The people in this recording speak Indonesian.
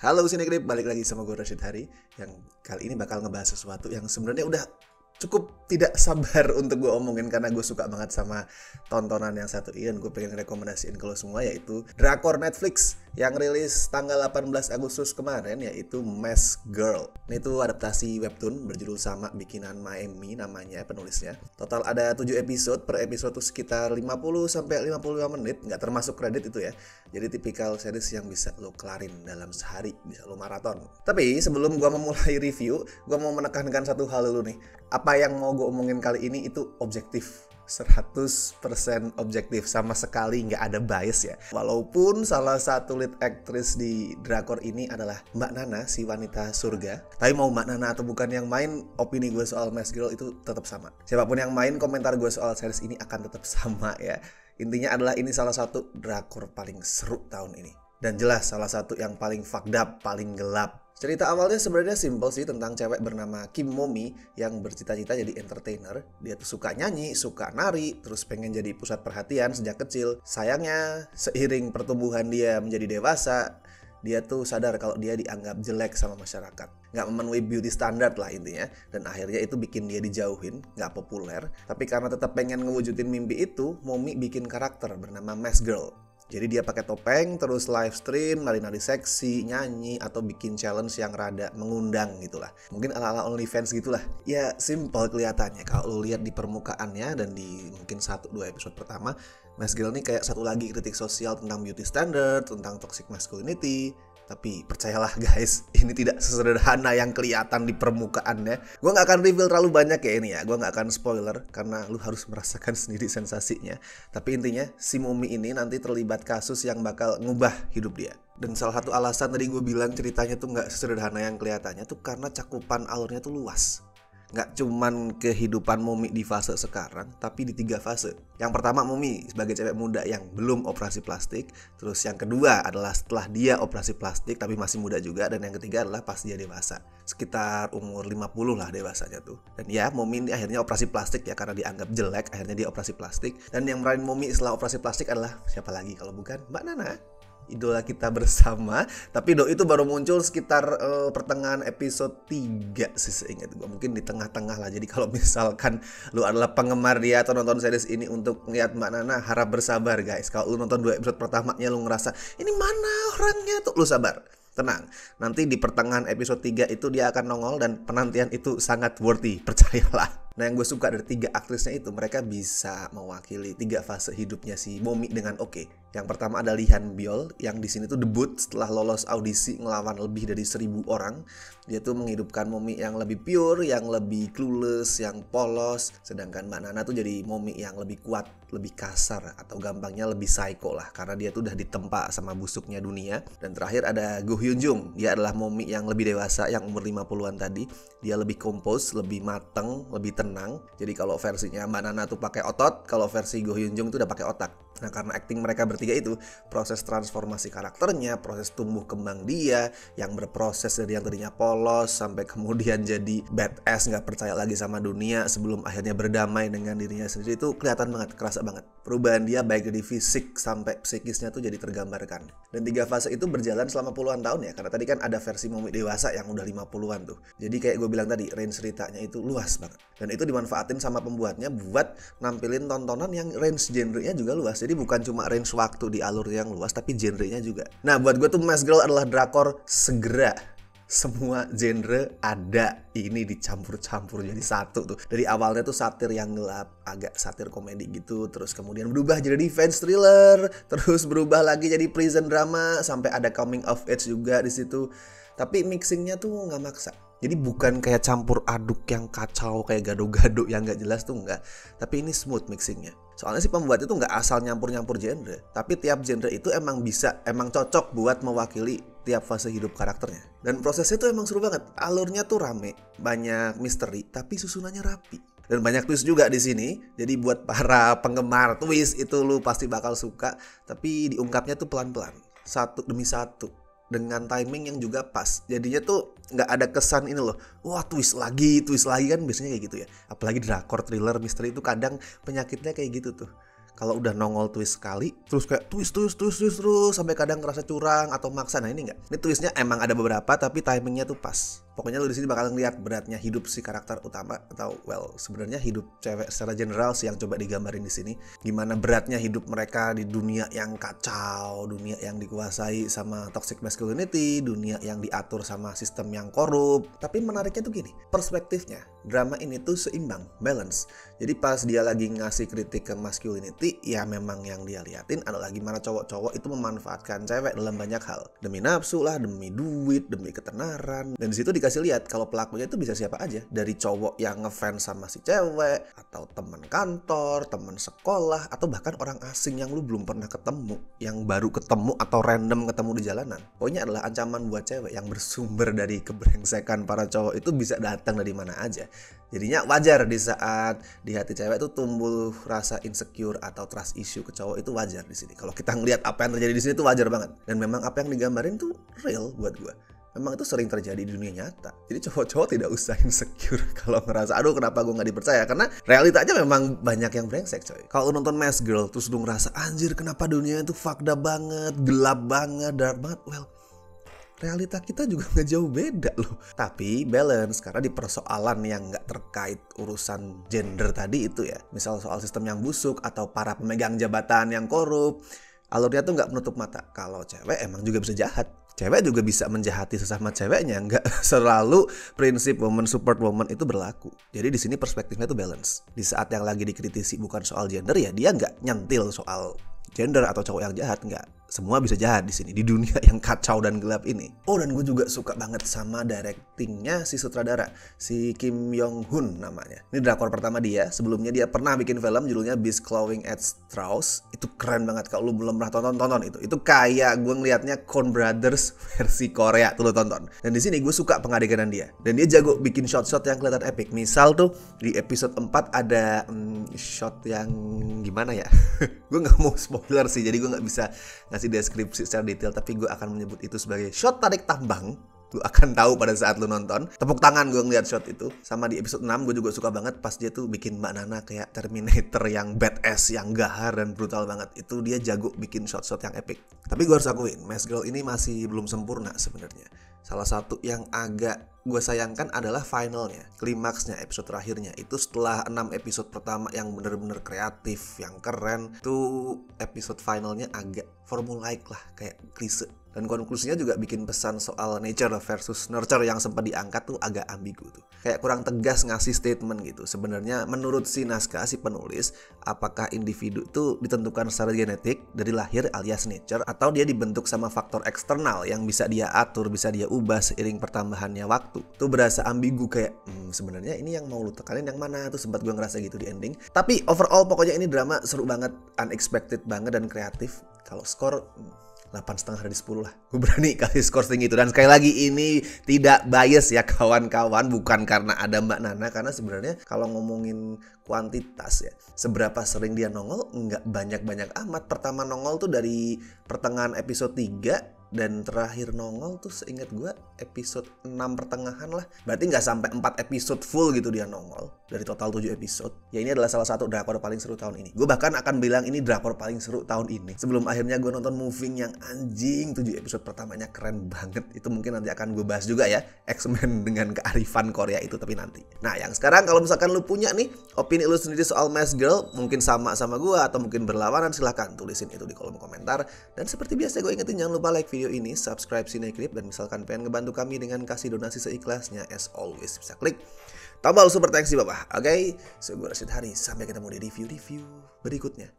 Halo Sinegrip, balik lagi sama gue Rashid Hari yang kali ini bakal ngebahas sesuatu yang sebenarnya udah cukup tidak sabar untuk gue omongin karena gue suka banget sama tontonan yang satu ini dan gue pengen rekomendasiin ke lo semua, yaitu drakor Netflix yang rilis tanggal 18 Agustus kemarin, yaitu Mask Girl. Ini tuh adaptasi webtoon berjudul sama bikinan Maemi namanya penulisnya. Total ada 7 episode, per episode tuh sekitar 50-55 menit, nggak termasuk kredit itu ya. Jadi tipikal series yang bisa lo kelarin dalam sehari, bisa lo maraton. Tapi sebelum gue memulai review, gue mau menekankan satu hal dulu nih. Apa yang mau gue omongin kali ini itu objektif, 100% objektif, sama sekali nggak ada bias ya. Walaupun salah satu lead actress di drakor ini adalah Mbak Nana, si wanita surga. Tapi mau Mbak Nana atau bukan yang main, opini gue soal Mask Girl itu tetap sama. Siapapun yang main, komentar gue soal series ini akan tetap sama ya. Intinya adalah ini salah satu drakor paling seru tahun ini. Dan jelas salah satu yang paling fucked up, paling gelap. Cerita awalnya sebenarnya simple sih, tentang cewek bernama Kim Momi yang bercita-cita jadi entertainer. Dia tuh suka nyanyi, suka nari, terus pengen jadi pusat perhatian sejak kecil. Sayangnya, seiring pertumbuhan dia menjadi dewasa, dia tuh sadar kalau dia dianggap jelek sama masyarakat. Nggak memenuhi beauty standard lah intinya. Dan akhirnya itu bikin dia dijauhin, nggak populer. Tapi karena tetap pengen ngewujudin mimpi itu, Momi bikin karakter bernama Mask Girl. Jadi dia pakai topeng, terus live stream, nari-nari seksi, nyanyi, atau bikin challenge yang rada mengundang gitulah. Mungkin ala-ala OnlyFans gitulah. Ya simple kelihatannya kalau lo lihat di permukaannya dan di mungkin 1-2 episode pertama. Mask Girl ini kayak satu lagi kritik sosial tentang beauty standard, tentang toxic masculinity. Tapi percayalah guys, ini tidak sesederhana yang kelihatan di permukaannya. Gue gak akan reveal terlalu banyak ya ini ya. Gue gak akan spoiler karena lu harus merasakan sendiri sensasinya. Tapi intinya si Momi ini nanti terlibat kasus yang bakal ngubah hidup dia. Dan salah satu alasan tadi gue bilang ceritanya tuh gak sesederhana yang kelihatannya tuh karena cakupan alurnya tuh luas. Nggak cuman kehidupan Momi di fase sekarang, tapi di 3 fase. Yang pertama, Momi sebagai cewek muda yang belum operasi plastik. Terus yang kedua adalah setelah dia operasi plastik tapi masih muda juga. Dan yang ketiga adalah pas dia dewasa, sekitar umur 50 lah dewasanya tuh. Dan ya, Momi ini akhirnya operasi plastik ya, karena dianggap jelek akhirnya dia operasi plastik. Dan yang meranin Momi setelah operasi plastik adalah siapa lagi kalau bukan Mbak Nana, idola kita bersama. Tapi itu baru muncul sekitar pertengahan episode 3 sih seingat gue. Mungkin di tengah-tengah lah. Jadi kalau misalkan lu adalah penggemar dia atau nonton series ini untuk ngeliat Mbak Nana, harap bersabar guys. Kalau lu nonton 2 episode pertamanya lu ngerasa ini mana orangnya tuh, lu sabar. Tenang, nanti di pertengahan episode 3 itu dia akan nongol dan penantian itu sangat worthy, percayalah. Nah yang gue suka dari 3 aktrisnya itu, mereka bisa mewakili 3 fase hidupnya si Momi dengan oke. Yang pertama ada Lee Han Byul yang di sini tuh debut setelah lolos audisi ngelawan lebih dari 1000 orang. Dia tuh menghidupkan Momi yang lebih pure, yang lebih clueless, yang polos. Sedangkan Mbak Nana tuh jadi Momi yang lebih kuat, lebih kasar, atau gampangnya lebih psycho lah, karena dia tuh udah ditempa sama busuknya dunia. Dan terakhir ada Go Hyun Jung. Dia adalah Momi yang lebih dewasa, yang umur 50-an tadi. Dia lebih kompos, lebih mateng, lebih tenang. Jadi kalau versinya Mbak Nana tuh pakai otot, kalau versi Go Hyun Jung tuh udah pakai otak. Nah karena acting mereka bertiga itu, proses transformasi karakternya, proses tumbuh kembang dia yang berproses dari yang tadinya polos sampai kemudian jadi badass, gak percaya lagi sama dunia sebelum akhirnya berdamai dengan dirinya sendiri, itu kelihatan banget, kerasa banget. Perubahan dia baik dari fisik sampai psikisnya tuh jadi tergambarkan. Dan 3 fase itu berjalan selama puluhan tahun ya, karena tadi kan ada versi Momi dewasa yang udah 50-an tuh. Jadi kayak gue bilang tadi, range ceritanya itu luas banget. Dan itu dimanfaatin sama pembuatnya buat nampilin tontonan yang range genrenya juga luas. Jadi bukan cuma range waktu di alur yang luas, tapi genrenya juga. Nah buat gue tuh Mask Girl adalah drakor segera. Semua genre ada, ini dicampur-campur jadi satu tuh. Dari awalnya tuh satir yang gelap, agak satir komedi gitu, terus kemudian berubah jadi revenge thriller, terus berubah lagi jadi prison drama, sampai ada coming of age juga di situ. Tapi mixingnya tuh nggak maksa. Jadi bukan kayak campur aduk yang kacau, kayak gado-gado yang nggak jelas tuh nggak. Tapi ini smooth mixingnya. Soalnya si pembuat itu nggak asal nyampur-nyampur genre, tapi tiap genre itu emang cocok buat mewakili tiap fase hidup karakternya. Dan prosesnya tuh emang seru banget. Alurnya tuh rame, banyak misteri, tapi susunannya rapi. Dan banyak twist juga di sini. Jadi buat para penggemar twist itu lu pasti bakal suka. Tapi diungkapnya tuh pelan-pelan, satu demi satu, dengan timing yang juga pas. Jadinya tuh nggak ada kesan ini loh, wah twist lagi kan biasanya kayak gitu ya. Apalagi drakor, thriller, misteri itu kadang penyakitnya kayak gitu tuh. kalau udah nongol twist sekali terus kayak twist sampai kadang ngerasa curang atau maksa. Nah ini enggak, ini twistnya emang ada beberapa tapi timingnya tuh pas. Pokoknya lu di sini bakal ngeliat beratnya hidup si karakter utama, atau sebenarnya hidup cewek secara general sih yang coba digambarin di sini. Gimana beratnya hidup mereka di dunia yang kacau, dunia yang dikuasai sama toxic masculinity, dunia yang diatur sama sistem yang korup. Tapi menariknya tuh gini, perspektifnya drama ini tuh seimbang, balance. Jadi pas dia lagi ngasih kritik ke masculinity, ya memang yang dia liatin adalah gimana cowok-cowok itu memanfaatkan cewek dalam banyak hal, demi nafsu lah, demi duit, demi ketenaran. Dan di situ dikasih lihat kalau pelakunya itu bisa siapa aja, dari cowok yang ngefans sama si cewek, atau teman kantor, teman sekolah, atau bahkan orang asing yang lu belum pernah ketemu, yang baru ketemu atau random ketemu di jalanan. Pokoknya adalah ancaman buat cewek yang bersumber dari kebrengsekan para cowok itu bisa datang dari mana aja. Jadinya wajar di saat di hati cewek itu tumbuh rasa insecure atau trust issue ke cowok, itu wajar di sini. Kalau kita ngelihat apa yang terjadi di sini itu wajar banget. Dan memang apa yang digambarin tuh real buat gue. Memang itu sering terjadi di dunia nyata. Jadi cowok-cowok tidak usah insecure kalau ngerasa aduh kenapa gue nggak dipercaya, karena realitanya memang banyak yang brengsek coy. Kalau nonton Mask Girl terus lu ngerasa anjir kenapa dunia itu fucked up banget, gelap banget, dark banget, realita kita juga nggak jauh beda loh. Tapi balance karena di persoalan yang nggak terkait urusan gender tadi itu ya, misal soal sistem yang busuk atau para pemegang jabatan yang korup, alurnya tuh nggak menutup mata kalau cewek emang juga bisa jahat. Cewek juga bisa menjahati sesama ceweknya, nggak selalu prinsip woman support woman itu berlaku. Jadi di sini perspektifnya tuh balance. Di saat yang lagi dikritisi bukan soal gender, ya dia nggak nyentil soal gender atau cowok yang jahat, nggak. Semua bisa jahat di sini di dunia yang kacau dan gelap ini. Oh, dan gue juga suka banget sama directingnya si sutradara, si Kim Yong Hun namanya. Ini drakor pertama dia. Sebelumnya dia pernah bikin film judulnya Beast Clawing at Straws. Itu keren banget, kalau lu belum pernah tonton itu. Itu kayak gue ngelihatnya Coen Brothers versi Korea, tuh lu tonton. Dan di sini gue suka pengadeganan dia. Dan dia jago bikin shot-shot yang kelihatan epic. Misal tuh di episode 4 ada shot yang gimana ya? Gue nggak mau spoiler sih, jadi gue nggak bisa ngasih deskripsi secara detail, tapi gue akan menyebut itu sebagai shot tarik tambang. Lu akan tahu pada saat lu nonton. Tepuk tangan gue ngeliat shot itu. Sama di episode 6 gue juga suka banget pas dia tuh bikin Mbak Nana kayak Terminator yang badass, yang gahar dan brutal banget. Itu dia jago bikin shot-shot yang epic. Tapi gue harus akuin, Mask Girl ini masih belum sempurna sebenarnya. Salah satu yang agak gue sayangkan adalah finalnya, klimaksnya, episode terakhirnya. Itu setelah 6 episode pertama yang bener-bener kreatif, yang keren, tuh episode finalnya agak formulaik lah, kayak klise. Dan konklusinya juga bikin pesan soal nature versus nurture yang sempat diangkat tuh agak ambigu tuh. Kayak kurang tegas ngasih statement gitu. Sebenarnya menurut si naskah, si penulis, apakah individu tuh ditentukan secara genetik dari lahir alias nature, atau dia dibentuk sama faktor eksternal yang bisa dia atur, bisa dia ubah seiring pertambahannya waktu. Tuh berasa ambigu, kayak sebenarnya ini yang mau lu tekanin yang mana, tuh sempat gue ngerasa gitu di ending. Tapi overall pokoknya ini drama seru banget, unexpected banget dan kreatif. Kalau skor 8,5 dari 10 lah. Gue berani kasih skor setinggi itu. Dan sekali lagi ini tidak bias ya kawan-kawan. Bukan karena ada Mbak Nana. Karena sebenarnya kalau ngomongin kuantitas ya, seberapa sering dia nongol nggak banyak-banyak amat. Pertama nongol tuh dari pertengahan episode 3. Dan terakhir nongol tuh seingat gue episode 6 pertengahan lah. Berarti nggak sampai 4 episode full gitu dia nongol. Dari total 7 episode. Ya ini adalah salah satu drakor paling seru tahun ini. Gue bahkan akan bilang ini drakor paling seru tahun ini. Sebelum akhirnya gue nonton Moving yang anjing 7 episode pertamanya keren banget. Itu mungkin nanti akan gue bahas juga ya. X-Men dengan kearifan Korea itu, tapi nanti. Nah yang sekarang kalau misalkan lu punya nih opini lu sendiri soal Mask Girl, mungkin sama gue atau mungkin berlawanan, silahkan tulisin itu di kolom komentar. Dan seperti biasa gue ingetin jangan lupa like video ini, subscribe Cineklip, dan misalkan pengen ngebantu kami dengan kasih donasi seikhlasnya, as always bisa klik tombol super thanks di bawah. Oke, so gue Rashid Hari, sampai ketemu di review-review berikutnya.